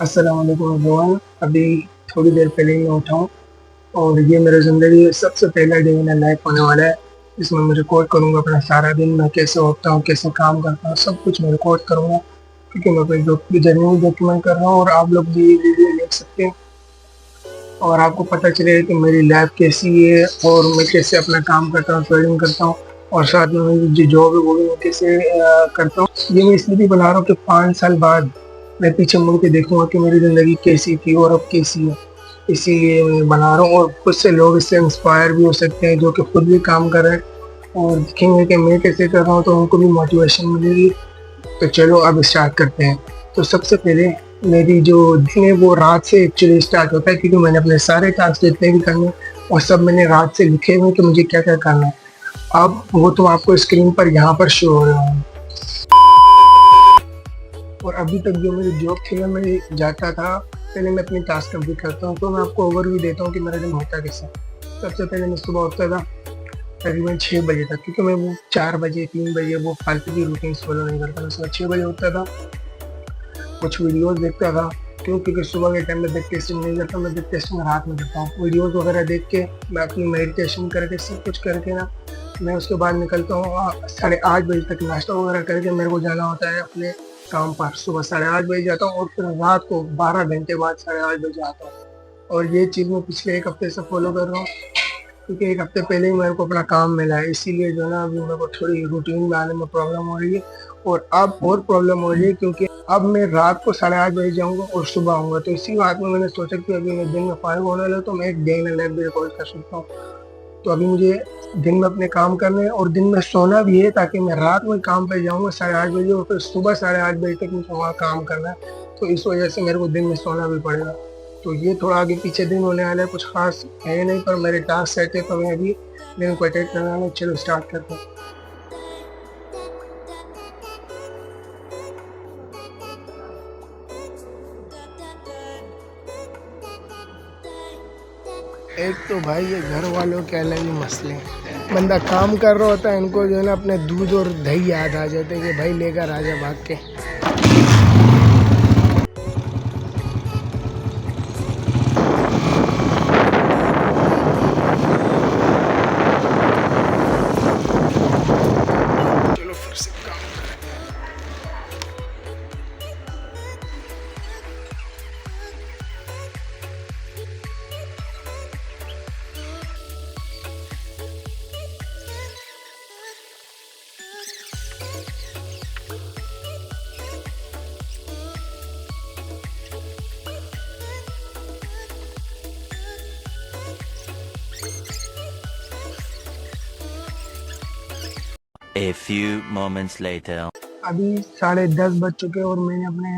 अस्सलाम वालेकुम एवरीवन। अभी थोड़ी देर पहले ही मैं उठा हूँ और ये मेरा ज़िंदगी सबसे पहला डे इन लाइफ होने वाला है। इसमें मैं रिकॉर्ड करूँगा अपना सारा दिन, मैं कैसे उठता हूँ, कैसे काम करता हूँ, सब कुछ मैं रिकॉर्ड करूँगा क्योंकि मैं अपनी जर्नी डॉक्यूमेंट कर रहा हूँ और आप लोग भी ये वीडियो देख सकते हैं और आपको पता चलेगा कि मेरी लाइफ कैसी है और मैं कैसे अपना काम करता हूँ, ट्रेडिंग करता हूँ और साथ में मेरी जो जॉब है वो भी मैं कैसे करता हूँ। ये मैं इसलिए भी बना रहा हूँ कि 5 साल बाद मैं पीछे मुड़ के देखूंगा कि मेरी ज़िंदगी कैसी थी और अब कैसी है। इसीलिए मैं बना रहा हूँ और कुछ से लोग इससे इंस्पायर भी हो सकते हैं जो कि खुद भी काम कर रहे हैं और देखेंगे कि मैं कैसे कर रहा हूँ तो उनको भी मोटिवेशन मिलेगी। तो चलो अब स्टार्ट करते हैं। तो सबसे पहले मेरी जो दिन है वो रात से एक्चुअली स्टार्ट होता है क्योंकि मैंने अपने सारे टास्क जितने भी करने और सब मैंने रात से लिखे हुए कि मुझे क्या क्या करना है। अब वो तो आपको स्क्रीन पर यहाँ पर शो हो रहा है। और अभी तक जो मेरी जॉब थी ना, मैं जाता था, पहले मैं अपनी टास्क कंप्लीट करता हूँ तो मैं आपको ओवरव्यू देता हूँ कि मेरा दिन होता कैसे। सबसे पहले मैं सुबह उठता था तकरीबन 6 बजे तक क्योंकि मैं वो 4 बजे 3 बजे वो फालतू की रूटीन फॉलो नहीं करता। मैं सुबह 6 बजे उठता था, कुछ वीडियोस देखता था क्योंकि सुबह के टाइम में बैक टेस्टिंग नहीं करता, मैं बैक टेस्टिंग रात में करता हूँ। वीडियोस वगैरह देख के मैं अपनी मेडिटेशन करके सब कुछ करके ना मैं उसके बाद निकलता हूँ 8:30 बजे तक। नाश्ता वगैरह करके मेरे को जाना होता है अपने काम पर। सुबह 8:30 बजे जाता हूँ और फिर रात को 12 घंटे बाद 8:30 बजे आता हूँ। और ये चीज़ मैं पिछले 1 हफ्ते से फॉलो कर रहा हूँ क्योंकि 1 हफ्ते पहले ही मेरे को अपना काम मिला है, इसीलिए जो है ना अभी मेरे को थोड़ी रूटीन में आने में प्रॉब्लम हो रही है। और अब और प्रॉब्लम हो रही है क्योंकि अब मैं रात को 8:30 बजे जाऊंगा और सुबह आऊंगा, तो इसी बात में मैंने सोचा कि अभी मैं दिन में फारिग होने लगा तो मैं एक डे इन लाइफ भी रिकॉर्ड कर सकता हूँ। तो अभी मुझे दिन में अपने काम करने हैं और दिन में सोना भी है ताकि मैं रात में काम पे जाऊंगा 8:30 बजे और फिर सुबह 8:30 बजे तक मुझे वहाँ काम करना है। तो इस वजह से मेरे को दिन में सोना भी पड़ेगा। तो ये थोड़ा आगे पीछे दिन होने वाला है, कुछ खास है नहीं, पर मेरे टास्क सेट है तो मैं अभी दिन को अटेंड करने वाला हूँ। चलो स्टार्ट करते हैं। एक तो भाई ये घर वालों के अलग ही मसले हैं। बंदा काम कर रहा होता है, इनको जो है ना अपने दूध और दही याद आ जाते हैं कि भाई लेकर आ जा भाग के। चलो फिर से काम करें। A few moments later. अभी 10:30 बज चुके हैं और मैंने अपने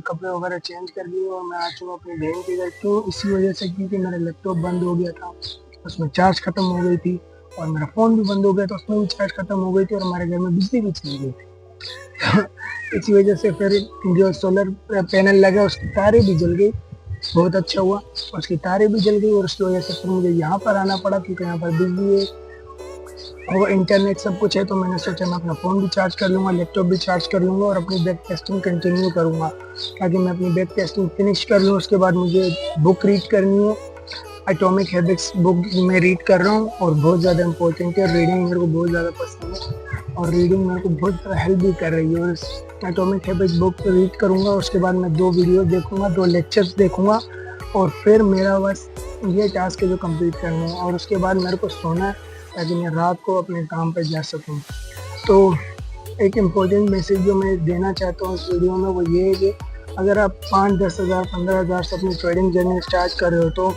कपड़े वगैरह चेंज कर लिए और मैं आ चुका अपनी बहन के घर। तो इसी वजह से क्योंकि मेरा लैपटॉप बंद हो गया था, उसमें चार्ज खत्म हो गई थी और मेरा फ़ोन भी बंद हो गया था, उसमें भी चार्ज खत्म हो गई थी और हमारे घर में बिजली भी चली गई थी। इसी वजह से फिर जो सोलर पैनल लगा उसकी तारें भी जल गई। बहुत अच्छा हुआ, उसकी तारें भी जल गई और उसकी वजह से फिर मुझे यहाँ पर आना पड़ा क्योंकि यहाँ पर बिजली है और इंटरनेट सब कुछ है। तो मैंने सोचा मैं अपना फ़ोन भी चार्ज कर लूँगा, लैपटॉप भी चार्ज कर लूँगा और अपनी बैक टेस्टिंग कंटिन्यू करूँगा ताकि मैं अपनी बैक टेस्टिंग फिनिश कर लूँ। उसके बाद मुझे बुक रीड करनी है, एटॉमिक हैबिट्स बुक मैं रीड कर रहा हूँ और बहुत ज़्यादा इंपॉर्टेंट है। रीडिंग मेरे को बहुत ज़्यादा पसंद है और रीडिंग मेरे को बहुत ज़्यादा हेल्प भी कर रही है। और एटॉमिक हैबिट्स बुक रीड करूँगा, उसके बाद मैं 2 वीडियो देखूँगा, 2 लेक्चर्स देखूँगा और फिर मेरा बस ये टास्क है जो कंप्लीट करना है और उसके बाद मेरे को सोना है ताकि मैं रात को अपने काम पर जा सकूँ। तो एक इम्पोर्टेंट मैसेज जो मैं देना चाहता हूँ इस वीडियो में वो ये है कि अगर आप 5-10 हज़ार 15 हज़ार से अपनी ट्रेडिंग जर्नी स्टार्ट कर रहे हो तो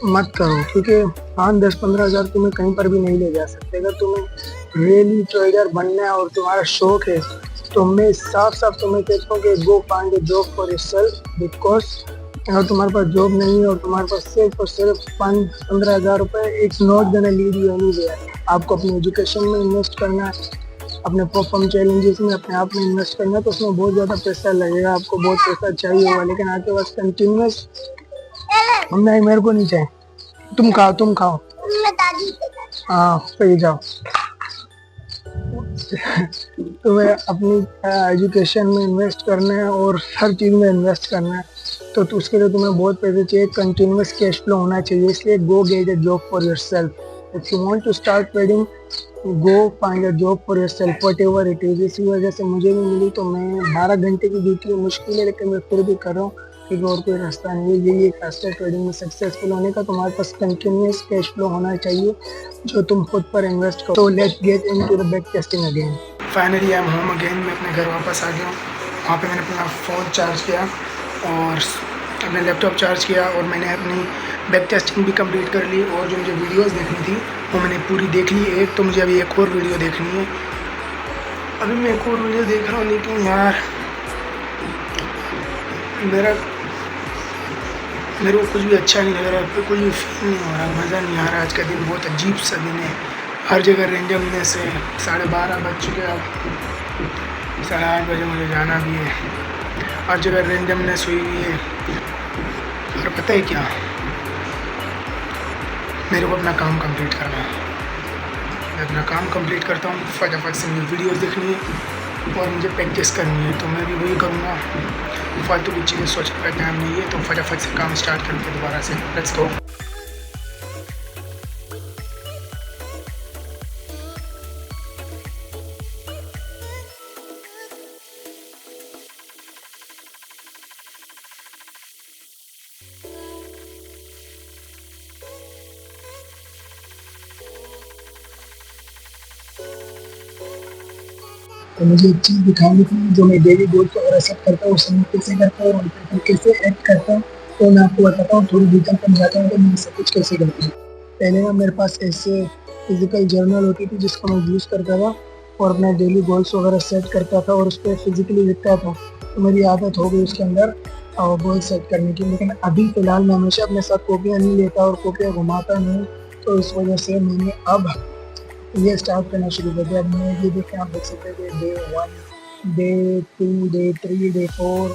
मत करो क्योंकि 5-10-15 हज़ार तुम्हें कहीं पर भी नहीं ले जा सकते। अगर तुम्हें रियली ट्रेडर बनना है और तुम्हारा शौक है तो मैं साफ साफ तुम्हें कहता हूँ कि गो find a job for yourself. Because अगर तुम्हारे पास जॉब नहीं है और तुम्हारे पास सिर्फ और सिर्फ 5-15 हज़ार रुपये, it's not gonna lead you anywhere. आपको अपनी एजुकेशन में इन्वेस्ट करना है, अपने परफॉर्म चैलेंजेस में अपने आप में इन्वेस्ट करना है, तो उसमें बहुत ज़्यादा पैसा लगेगा, आपको बहुत पैसा चाहिए होगा, लेकिन आपके पास कंटिन्यूस नहीं, मेरे को नहीं चाहिए। तुम खाओ तुम खाओ। हाँ सही जाओ। तुम्हें अपनी एजुकेशन में इन्वेस्ट करना है और हर चीज़ में इन्वेस्ट करना है, तो उसके लिए तुम्हें बहुत पैसे चाहिए, कंटिन्यूस कैश फ्लो होना चाहिए। इसलिए go get a job for yourself. If you want to start trading, go find a job for yourself whatever it is. इसी वजह से मुझे भी मिली, तो मैं 12 घंटे की ड्यूटी मुश्किल है, लेकिन मैं फिर भी कर रहा हूँ क्योंकि और कोई रास्ता नहीं है। यही एक रास्ता है ट्रेडिंग में सक्सेसफुल होने का। तुम्हारे पास कंटिन्यूस कैश फ्लो होना चाहिए जो तुम खुद पर इन्वेस्ट करो। तो let's get into the back testing again. Finally I am home again. मैं अपने घर वापस आ गया हूँ। वहाँ पे मैंने अपना फ़ोन चार्ज किया और अपना लैपटॉप चार्ज किया और मैंने अपनी बैक टेस्टिंग भी कंप्लीट कर ली। और जो मुझे वीडियोस देखनी थी वो मैंने पूरी देख ली। एक तो मुझे अभी एक और वीडियो देखनी है। अभी मैं एक और वीडियो देख रहा हूँ, लेकिन यार मेरे को कुछ भी अच्छा नहीं लग रहा, कुछ भी फील नहीं हो रहा, मज़ा नहीं आ रहा। आज का दिन बहुत अजीब सा दिन है। हर जगह रेंडमनेस है। 12:30 बज चुके हैं, अब 8:30 बजे मुझे जाना भी है। हर जगह रेंडमनेस हुई हुई है। और पता है क्या, मेरे को अपना काम कंप्लीट करना है। मैं अपना काम कंप्लीट करता हूँ, फटाफट से मुझे वीडियोस देखनी है और मुझे प्रैक्टिस करनी है, तो मैं भी वही करूँगा। फालतू की चीज़ें सोचने का टाइम नहीं है, तो फटाफट से काम स्टार्ट करके दोबारा से लेट्स गो। तो मुझे एक चीज़ दिखानी थी जो मैं डेली गोल को अगर सेट करता हूँ, उसमें कैसे करता हूँ और कैसे ऐड करता हूँ, तो मैं आपको बताता हूँ। थोड़ी डिटेल पर जाता हूँ तो मैं सब कुछ कैसे करता हूँ। पहले ना मेरे पास ऐसे फिजिकल जर्नल होती थी जिसको मैं यूज़ करता था और अपने डेली गोल्स वगैरह सेट करता था और उस पर फिजिकली लिखता था। तो मेरी आदत हो गई उसके अंदर गोल सेट करने की। लेकिन अभी फ़िलहाल मैं हमेशा अपने साथ कॉपियाँ नहीं लेता और कॉपियाँ घुमाता नहीं, तो इस वजह से मैंने अब ये स्टार्ट करना शुरू कर दिया। अब मैं ये देखें, आप देख सकते हैं day 1, day 2, day 3, day 4,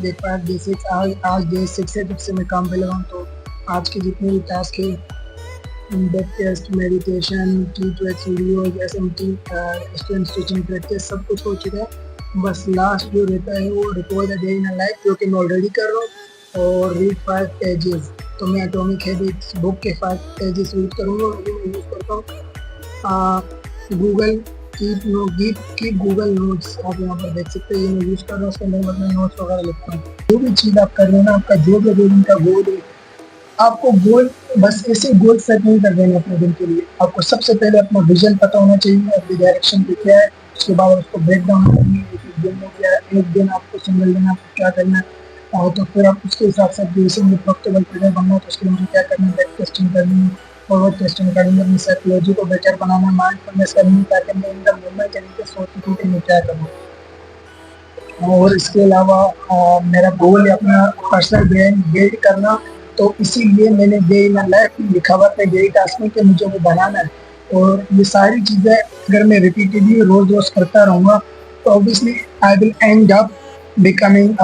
day 5, day 6। आज डे 6 है जब से मैं काम पे लगा हूँ। तो आज के जितने भी टास्क है, back test, meditation, T2X videos, SMT, student teaching practice, सब कुछ हो चुका है। बस लास्ट जो रहता है वो record a day in a life, जो कि मैं ऑलरेडी कर रहा हूँ, और रीड 5 पेजेस। तो मैं एटॉमिक हैबिट्स बुक के 5 पेजेस रीड करूँगा। और मैं यूज़ करता हूँ गूगल कीप गूगल नोट्स। आप यहाँ पर देख सकते हैं, ये मैं यूज़ कर रहा हूँ। उसके अंदर मैं अपने नोट्स वगैरह लिखता हूँ। जो भी चीज़ आप कर रहे हो ना, आपका जो भी दिन का गोल है, आपको गोल बस ऐसे गोल सेट नहीं कर देना अपने दिन के लिए। आपको सबसे पहले अपना विजन पता होना चाहिए, अपनी डायरेक्शन पे क्या है। उसके बाद उसको ब्रेक डाउन करनी है, एक दिन में क्या है, एक दिन आपको सिंगल दिन आपको क्या करना है। और तो फिर आप उसके हिसाब से जैसे मुझे प्रॉफिटेबल ट्रेडर बनना है, तो उसके लिए मुझे क्या करना है, बैक टेस्टिंग करनी है, फॉरवर्ड टेस्टिंग करनी है, अपनी साइकोलॉजी को बेटर बनाना है, माइंडफुलनेस करनी है, ताकि मैं इन द मोमेंट तरीके से सोच सकूँ कि मैं क्या करूँ। और इसके अलावा मेरा गोल है अपना पर्सनल ब्रांड बिल्ड करना। तो इसीलिए मैंने डे इन लाइफ लिखा हुआ था डेली टास्क में कि मुझे वो बनाना है। और ये सारी चीज़ें अगर मैं रिपीटेडली रोज रोज करता रहूँगा, तो obviously I will and up becoming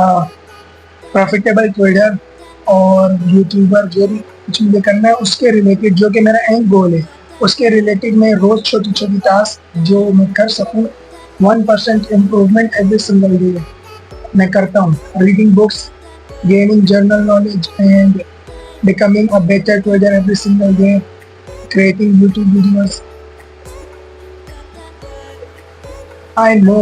profitable trader और यूट्यूबर। जो भी कुछ मुझे करना है उसके रिलेटेड, जो कि मेरा एंड गोल है, उसके रिलेटेड मैं रोज छोटी छोटी टास्क जो मैं कर सकूँ, 1% इम्प्रूवमेंट एवरी सिंगल डे मैं करता हूँ। Reading books, gaining general knowledge and becoming a better trader every single day, creating YouTube videos. I know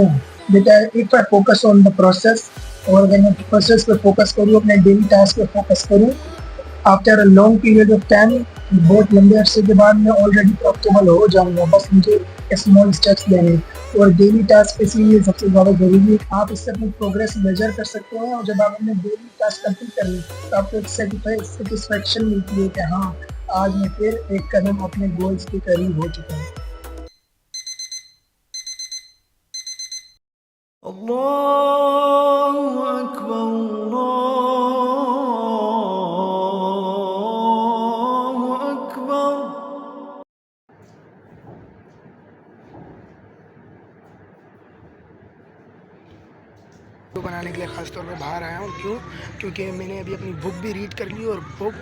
that if I focus on the process, और अगर मैं प्रोसेस पे फोकस करूँ, अपने daily task पे फोकस करूँ, after a long period of time, बहुत लंबे अरसे के बाद मैं ऑलरेडी प्रॉफिटेबल हो जाऊँगा। बस मुझे स्मॉल स्टेप्स लेने और डेली टास्क इसीलिए सबसे ज़्यादा ज़रूरी है। आप इससे अपनी प्रोग्रेस मेजर कर सकते हैं, और जब आप अपने डेली टास्क कंप्लीट कर लें तो आपको एक सेटिस्फैक्शन मिलती है कि हाँ, आज मैं फिर एक कदम अपने गोल्स के करीब हो चुका हूँ। अल्लाहु अकबर, अल्लाहु अकबर। तो बनाने के लिए ख़ास तौर पे बाहर आया हूँ। क्यों? क्योंकि मैंने अभी अपनी बुक भी रीड कर ली और बुक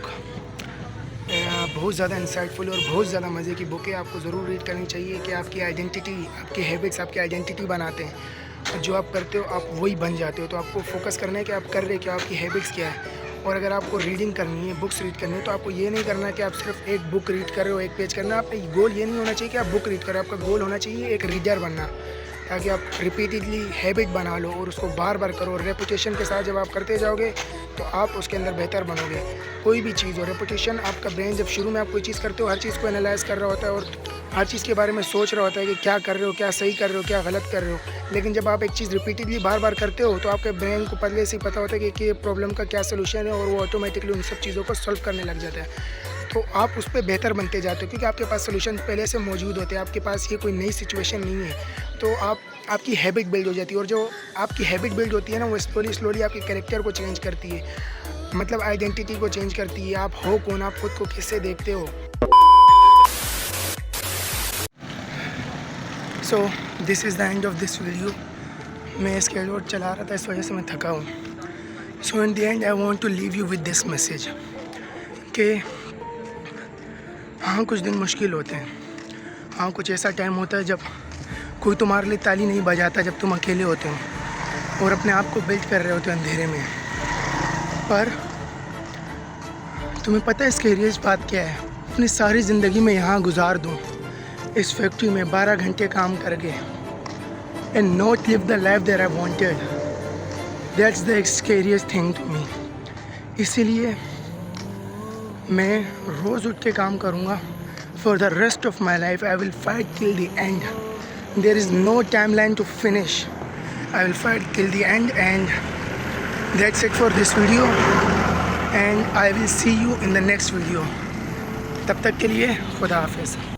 बहुत ज़्यादा इंसाइटफुल और बहुत ज़्यादा मज़े की बुक है, आपको ज़रूर रीड करनी चाहिए कि आपकी आइडेंटिटी, आपके हैबिट्स आपकी आइडेंटिटी बनाते हैं। जो आप करते हो आप वही बन जाते हो। तो आपको फोकस करना है कि आप कर रहे क्या, आपकी हैबिट्स क्या है। और अगर आपको रीडिंग करनी है, बुक्स रीड करनी है, तो आपको ये नहीं करना कि आप सिर्फ एक बुक रीड कर रहे हो, एक पेज करना है। आपका गोल ये नहीं होना चाहिए कि आप बुक रीड करो, आपका गोल होना चाहिए एक रीडर बनना, ताकि आप रिपीटेडली हैबिट बना लो और उसको बार बार करो। रेपुटेशन के साथ जब आप करते जाओगे तो आप उसके अंदर बेहतर बनोगे। कोई भी चीज़ हो, रेपुटेशन, आपका ब्रेन जब शुरू में आप कोई चीज़ करते हो हर चीज़ को एनालाइज कर रहा होता है और हर चीज़ के बारे में सोच रहा होता है कि क्या कर रहे हो, क्या सही कर रहे हो, क्या गलत कर रहे हो। लेकिन जब आप एक चीज़ रिपीटेडली बार बार करते हो तो आपके ब्रेन को पहले से ही पता होता है कि प्रॉब्लम का क्या सोल्यूशन है और वो ऑटोमेटिकली उन सब चीज़ों को सॉल्व करने लग जाता है। तो आप उस पर बेहतर बनते जाते हो क्योंकि आपके पास सोल्यूशन पहले से मौजूद होते हैं। आपके पास ये कोई नई सिचुएशन नहीं है। तो आपकी हैबिट बिल्ड हो जाती है और जो आपकी हैबिट बिल्ड होती है ना, वो स्लोली आपके कैरेक्टर को चेंज करती है, मतलब आइडेंटिटी को चेंज करती है। आप हो कौन, आप खुद को किससे देखते हो। So this is the end of this video. मैं स्केडवर्ड चला रहा था, इस वजह से मैं थका हूँ। So in the end I want to leave you with this message कि हाँ, कुछ दिन मुश्किल होते हैं। हाँ, कुछ ऐसा टाइम होता है जब कोई तुम्हारे लिए ताली नहीं बजाता, जब तुम अकेले होते हो और अपने आप को बिल्ड कर रहे होते हो अंधेरे में। पर तुम्हें पता है स्केरियस बात क्या है? अपनी सारी ज़िंदगी में यहाँ गुजार दूँ इस फैक्ट्री में 12 घंटे काम करके and not live the life that I wanted. That's the scariest thing to me. इसीलिए मैं रोज़ उठ के काम करूँगा। For the rest of my life I will fight till the end. There is no timeline to finish. I will fight till the end and that's it for this video and I will see you in the next video. तब तक के लिए खुदा हाफिज़।